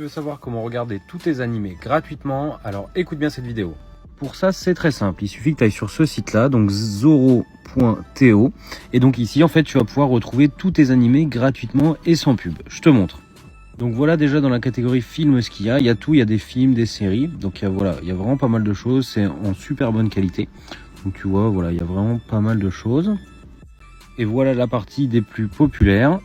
Tu veux savoir comment regarder tous tes animés gratuitement? Alors écoute bien cette vidéo. Pour ça, c'est très simple. Il suffit que tu ailles sur ce site-là, donc zoro.to. Et donc ici, en fait, tu vas pouvoir retrouver tous tes animés gratuitement et sans pub. Je te montre. Donc voilà, déjà dans la catégorie film, ce qu'il y a tout. Il y a des films, des séries. Donc voilà, il y a vraiment pas mal de choses. C'est en super bonne qualité. Donc tu vois, voilà, il y a vraiment pas mal de choses. Et voilà la partie des plus populaires.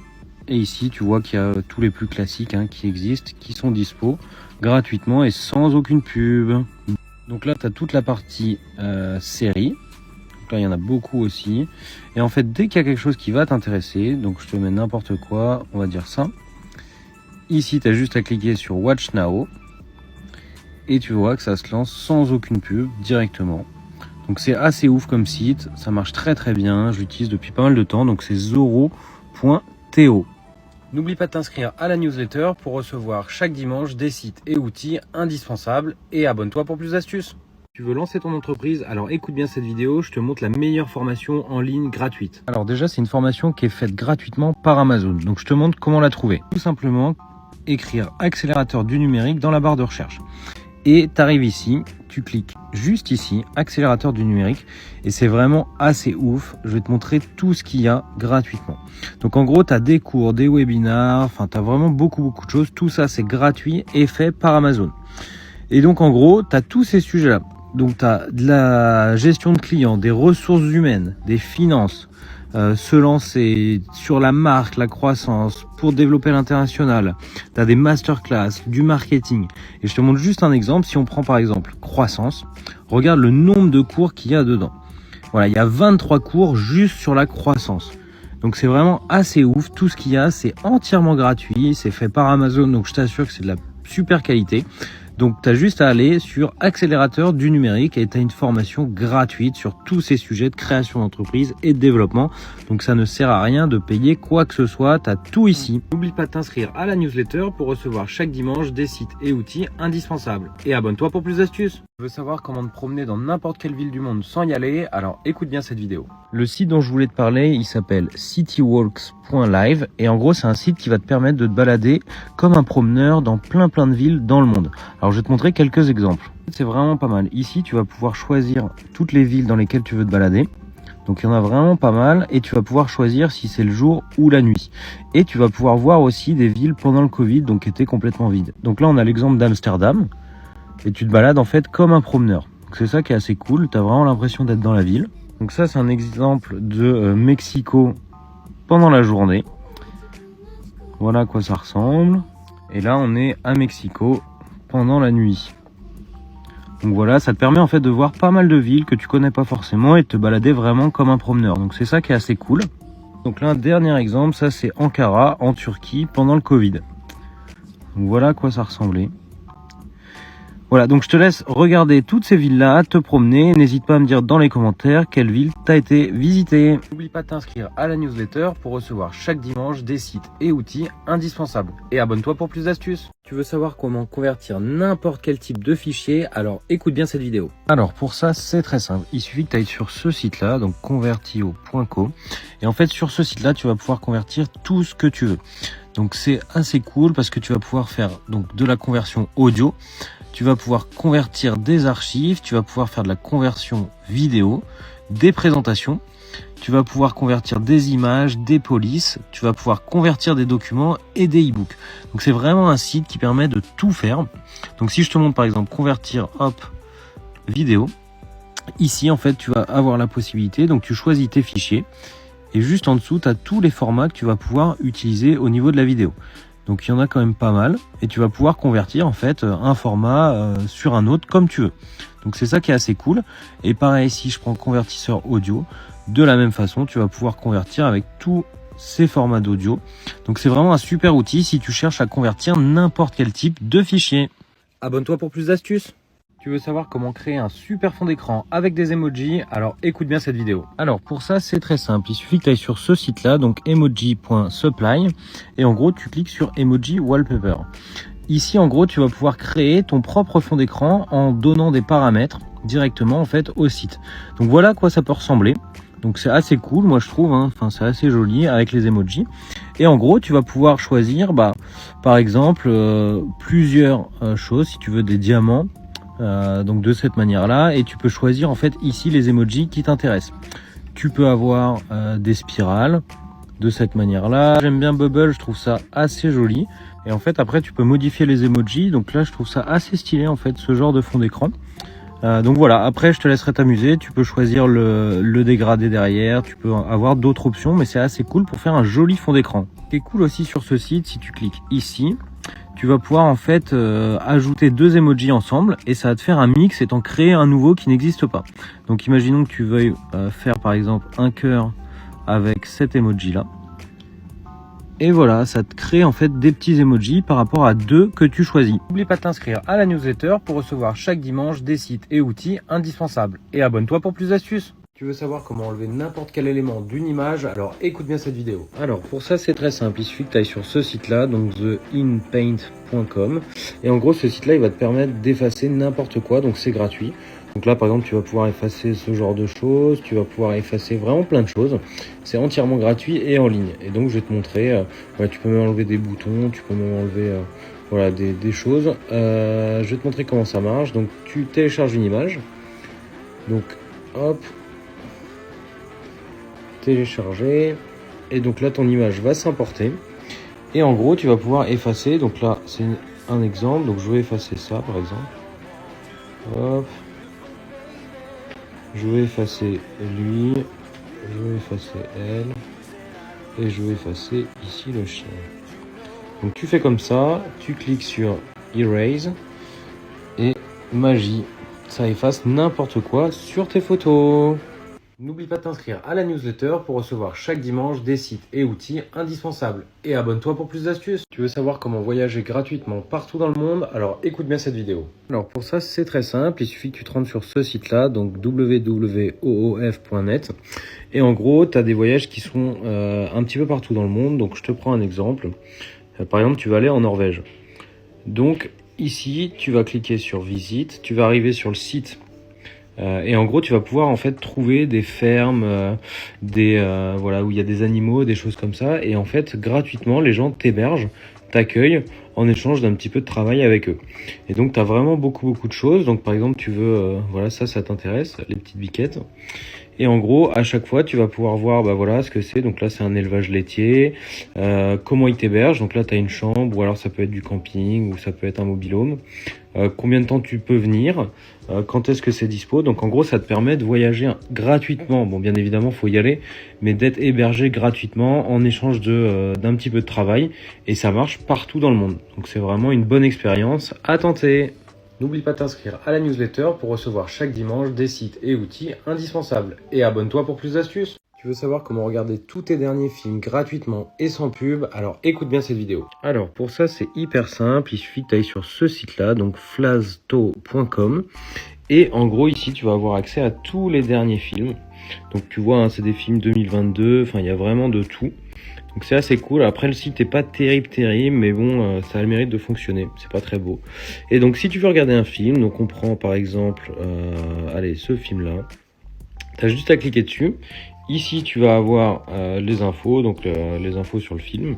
Et ici, tu vois qu'il y a tous les plus classiques qui existent, qui sont dispo gratuitement et sans aucune pub. Donc là, tu as toute la partie série. Donc là, il y en a beaucoup aussi. Et en fait, dès qu'il y a quelque chose qui va t'intéresser, donc je te mets n'importe quoi, on va dire ça. Ici, tu as juste à cliquer sur Watch Now. Et tu vois que ça se lance sans aucune pub directement. Donc c'est assez ouf comme site. Ça marche très très bien. Je l'utilise depuis pas mal de temps. Donc c'est zoro.to. N'oublie pas de t'inscrire à la newsletter pour recevoir chaque dimanche des sites et outils indispensables et abonne-toi pour plus d'astuces. Tu veux lancer ton entreprise? Alors écoute bien cette vidéo, je te montre la meilleure formation en ligne gratuite. Alors déjà, c'est une formation qui est faite gratuitement par Amazon. Donc je te montre comment la trouver. Tout simplement, écrire accélérateur du numérique dans la barre de recherche. Et tu arrives ici, tu cliques juste ici, accélérateur du numérique, et c'est vraiment assez ouf. Je vais te montrer tout ce qu'il y a gratuitement. Donc en gros, tu as des cours, des webinars, enfin tu as vraiment beaucoup de choses. Tout ça, c'est gratuit et fait par Amazon. Et donc en gros, tu as tous ces sujets-là. Donc tu as de la gestion de clients, des ressources humaines, des finances, se lancer sur la marque, la croissance, pour développer l'international. Tu as des masterclass, du marketing. Et je te montre juste un exemple. Si on prend par exemple croissance, regarde le nombre de cours qu'il y a dedans. Voilà, il y a 23 cours juste sur la croissance. Donc c'est vraiment assez ouf. Tout ce qu'il y a, c'est entièrement gratuit. C'est fait par Amazon, donc je t'assure que c'est de la super qualité. Donc tu as juste à aller sur accélérateur du numérique et tu as une formation gratuite sur tous ces sujets de création d'entreprise et de développement. Donc ça ne sert à rien de payer quoi que ce soit, tu as tout ici. N'oublie pas de t'inscrire à la newsletter pour recevoir chaque dimanche des sites et outils indispensables. Et abonne-toi pour plus d'astuces. Tu veux savoir comment te promener dans n'importe quelle ville du monde sans y aller? Alors écoute bien cette vidéo. Le site dont je voulais te parler, il s'appelle cityworks.live et en gros c'est un site qui va te permettre de te balader comme un promeneur dans plein de villes dans le monde. Alors je vais te montrer quelques exemples. C'est vraiment pas mal. Ici tu vas pouvoir choisir toutes les villes dans lesquelles tu veux te balader. Donc il y en a vraiment pas mal et tu vas pouvoir choisir si c'est le jour ou la nuit. Et tu vas pouvoir voir aussi des villes pendant le Covid, donc qui étaient complètement vides. Donc là on a l'exemple d'Amsterdam et tu te balades en fait comme un promeneur. C'est ça qui est assez cool, tu as vraiment l'impression d'être dans la ville. Donc ça c'est un exemple de Mexico pendant la journée. Voilà à quoi ça ressemble. Et là on est à Mexico pendant la nuit. Donc voilà, ça te permet en fait de voir pas mal de villes que tu connais pas forcément et de te balader vraiment comme un promeneur. Donc c'est ça qui est assez cool. Donc là un dernier exemple, ça c'est Ankara en Turquie pendant le Covid. Donc voilà à quoi ça ressemblait. Voilà, donc je te laisse regarder toutes ces villes-là, te promener. N'hésite pas à me dire dans les commentaires quelle ville t'as été visiter. N'oublie pas de t'inscrire à la newsletter pour recevoir chaque dimanche des sites et outils indispensables. Et abonne-toi pour plus d'astuces. Tu veux savoir comment convertir n'importe quel type de fichier? Alors écoute bien cette vidéo. Alors pour ça, c'est très simple. Il suffit que tu ailles sur ce site-là, donc convertio.co. Et en fait, sur ce site-là, tu vas pouvoir convertir tout ce que tu veux. Donc c'est assez cool parce que tu vas pouvoir faire donc de la conversion audio. Tu vas pouvoir convertir des archives, tu vas pouvoir faire de la conversion vidéo, des présentations, tu vas pouvoir convertir des images, des polices, tu vas pouvoir convertir des documents et des e-books. Donc c'est vraiment un site qui permet de tout faire. Donc si je te montre par exemple convertir vidéo, ici en fait tu vas avoir la possibilité, donc tu choisis tes fichiers et juste en dessous tu as tous les formats que tu vas pouvoir utiliser au niveau de la vidéo. Donc il y en a quand même pas mal et tu vas pouvoir convertir en fait un format sur un autre comme tu veux. Donc c'est ça qui est assez cool. Et pareil, si je prends convertisseur audio, de la même façon, tu vas pouvoir convertir avec tous ces formats d'audio. Donc c'est vraiment un super outil si tu cherches à convertir n'importe quel type de fichier. Abonne-toi pour plus d'astuces. Tu veux savoir comment créer un super fond d'écran avec des emojis? Alors écoute bien cette vidéo. Alors pour ça c'est très simple, il suffit que tu ailles sur ce site là, donc emoji.supply et en gros tu cliques sur emoji wallpaper. Ici en gros tu vas pouvoir créer ton propre fond d'écran en donnant des paramètres directement en fait au site. Donc voilà à quoi ça peut ressembler. Donc c'est assez cool, moi je trouve, hein. Enfin, c'est assez joli avec les emojis. Et en gros, tu vas pouvoir choisir, par exemple, plusieurs choses, si tu veux des diamants, donc de cette manière-là. Et tu peux choisir en fait ici les emojis qui t'intéressent. Tu peux avoir des spirales de cette manière-là. J'aime bien Bubble, je trouve ça assez joli. Et en fait, après, tu peux modifier les emojis. Donc là, je trouve ça assez stylé, en fait, ce genre de fond d'écran. Donc voilà, après je te laisserai t'amuser, tu peux choisir le dégradé derrière, tu peux avoir d'autres options, mais c'est assez cool pour faire un joli fond d'écran. Ce qui est cool aussi sur ce site, si tu cliques ici, tu vas pouvoir en fait ajouter deux emojis ensemble et ça va te faire un mix et t'en créer un nouveau qui n'existe pas. Donc imaginons que tu veuilles faire par exemple un cœur avec cet emoji là. Et voilà, ça te crée en fait des petits emojis par rapport à deux que tu choisis. N'oublie pas de t'inscrire à la newsletter pour recevoir chaque dimanche des sites et outils indispensables. Et abonne-toi pour plus d'astuces. Tu veux savoir comment enlever n'importe quel élément d'une image, alors écoute bien cette vidéo. Alors pour ça c'est très simple, il suffit que tu ailles sur ce site là, donc theinpaint.com. Et en gros ce site là il va te permettre d'effacer n'importe quoi, donc c'est gratuit. Donc là par exemple tu vas pouvoir effacer ce genre de choses, tu vas pouvoir effacer vraiment plein de choses. C'est entièrement gratuit et en ligne. Et donc je vais te montrer, tu peux même enlever des boutons, tu peux même enlever voilà, des choses. Je vais te montrer comment ça marche. Donc tu télécharges une image. Donc hop, télécharger. Et donc là ton image va s'importer. Et en gros tu vas pouvoir effacer. Donc là c'est un exemple. Donc je vais effacer ça par exemple. Hop. Je vais effacer lui, je vais effacer elle, et je vais effacer ici le chien. Donc tu fais comme ça, tu cliques sur Erase, et magie, ça efface n'importe quoi sur tes photos. N'oublie pas de t'inscrire à la newsletter pour recevoir chaque dimanche des sites et outils indispensables. Et abonne-toi pour plus d'astuces. Tu veux savoir comment voyager gratuitement partout dans le monde? Alors écoute bien cette vidéo. Alors pour ça c'est très simple, il suffit que tu te rendes sur ce site là, donc www.oof.net. Et en gros tu as des voyages qui sont un petit peu partout dans le monde. Donc je te prends un exemple. Par exemple tu vas aller en Norvège. Donc ici tu vas cliquer sur visite, tu vas arriver sur le site. Et en gros, tu vas pouvoir en fait trouver des fermes, voilà, où il y a des animaux, des choses comme ça. Et en fait, gratuitement, les gens t'hébergent, t'accueillent en échange d'un petit peu de travail avec eux. Et donc, tu as vraiment beaucoup de choses. Donc, par exemple, tu veux, voilà, ça t'intéresse, les petites biquettes. Et en gros, à chaque fois, tu vas pouvoir voir voilà, ce que c'est. Donc là, c'est un élevage laitier. Comment ils t'hébergent. Donc là, tu as une chambre, ou alors ça peut être du camping, ou ça peut être un mobil-home. Combien de temps tu peux venir, quand est-ce que c'est dispo. Donc en gros, ça te permet de voyager gratuitement. Bon, bien évidemment, faut y aller, mais d'être hébergé gratuitement en échange d'un petit peu de travail. Et ça marche partout dans le monde. Donc c'est vraiment une bonne expérience à tenter. N'oublie pas de t'inscrire à la newsletter pour recevoir chaque dimanche des sites et outils indispensables. Et abonne-toi pour plus d'astuces. Tu veux savoir comment regarder tous tes derniers films gratuitement et sans pub? Alors écoute bien cette vidéo. Alors pour ça c'est hyper simple, il suffit que tu ailles sur ce site là, donc flazto.com. Et en gros ici tu vas avoir accès à tous les derniers films. Donc tu vois, hein, c'est des films 2022, enfin il y a vraiment de tout. Donc c'est assez cool. Après le site n'est pas terrible, mais bon, ça a le mérite de fonctionner. C'est pas très beau. Et donc si tu veux regarder un film, donc on prend par exemple, allez, ce film-là. Tu as juste à cliquer dessus. Ici tu vas avoir les infos, donc les infos sur le film.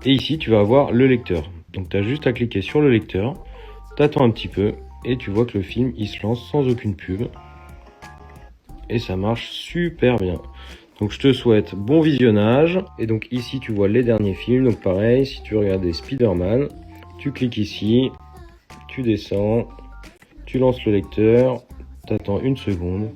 Et ici tu vas avoir le lecteur. Donc tu as juste à cliquer sur le lecteur. Tu attends un petit peu et tu vois que le film il se lance sans aucune pub. Et ça marche super bien. Donc je te souhaite bon visionnage. Et donc ici tu vois les derniers films. Donc pareil, si tu veux regarder Spider-Man, tu cliques ici, tu descends, tu lances le lecteur, tu attends une seconde.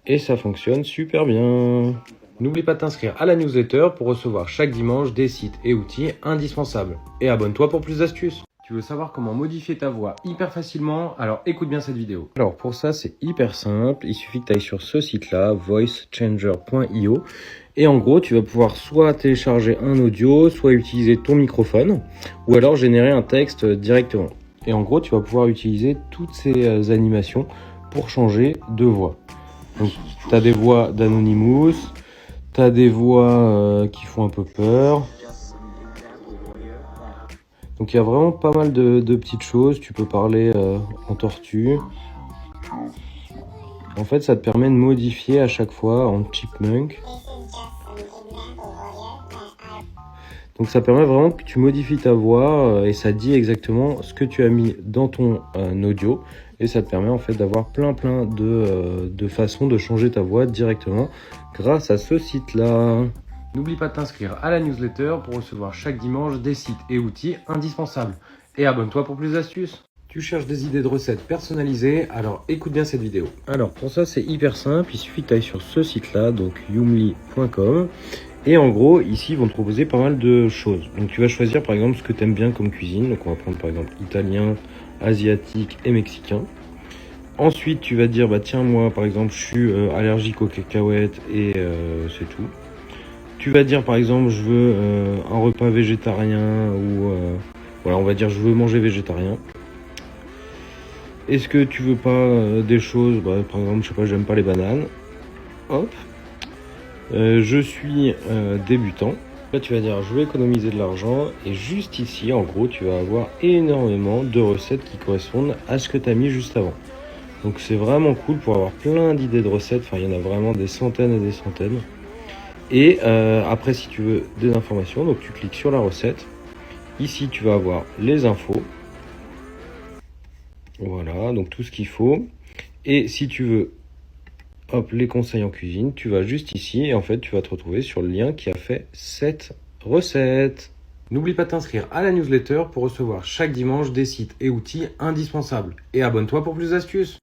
Et ça fonctionne super bien. N'oublie pas de t'inscrire à la newsletter pour recevoir chaque dimanche des sites et outils indispensables. Et abonne-toi pour plus d'astuces. Tu veux savoir comment modifier ta voix hyper facilement? Alors écoute bien cette vidéo. Alors pour ça c'est hyper simple, il suffit que tu ailles sur ce site là, voicechanger.io. Et en gros tu vas pouvoir soit télécharger un audio, soit utiliser ton microphone, ou alors générer un texte directement. Et en gros tu vas pouvoir utiliser toutes ces animations pour changer de voix. Donc tu as des voix d'Anonymous, tu as des voix qui font un peu peur. Donc il y a vraiment pas mal de petites choses. Tu peux parler en tortue. En fait, ça te permet de modifier à chaque fois en chipmunk. Donc ça permet vraiment que tu modifies ta voix et ça dit exactement ce que tu as mis dans ton audio. Et ça te permet en fait d'avoir plein de façons de changer ta voix directement grâce à ce site-là. N'oublie pas de t'inscrire à la newsletter pour recevoir chaque dimanche des sites et outils indispensables. Et abonne-toi pour plus d'astuces. Tu cherches des idées de recettes personnalisées, alors écoute bien cette vidéo. Alors pour ça c'est hyper simple, il suffit que tu ailles sur ce site-là, donc yoomli.com. Et en gros, ici, ils vont te proposer pas mal de choses. Donc tu vas choisir par exemple ce que tu aimes bien comme cuisine. Donc on va prendre par exemple italien, asiatique et mexicain. Ensuite, tu vas dire, bah tiens, moi par exemple, je suis allergique aux cacahuètes et c'est tout. Tu vas dire par exemple, je veux un repas végétarien ou voilà, on va dire, je veux manger végétarien. Est-ce que tu veux pas des choses, bah, par exemple, je sais pas, j'aime pas les bananes. Hop. Je suis débutant. Là, tu vas dire, je vais économiser de l'argent. Et juste ici, en gros, tu vas avoir énormément de recettes qui correspondent à ce que tu as mis juste avant. Donc, c'est vraiment cool pour avoir plein d'idées de recettes. Enfin, il y en a vraiment des centaines et des centaines. Et après, si tu veux des informations, donc tu cliques sur la recette. Ici, tu vas avoir les infos. Voilà, donc tout ce qu'il faut. Et si tu veux... Hop, les conseils en cuisine, tu vas juste ici et en fait tu vas te retrouver sur le lien qui a fait cette recette. N'oublie pas de t'inscrire à la newsletter pour recevoir chaque dimanche des sites et outils indispensables. Et abonne-toi pour plus d'astuces.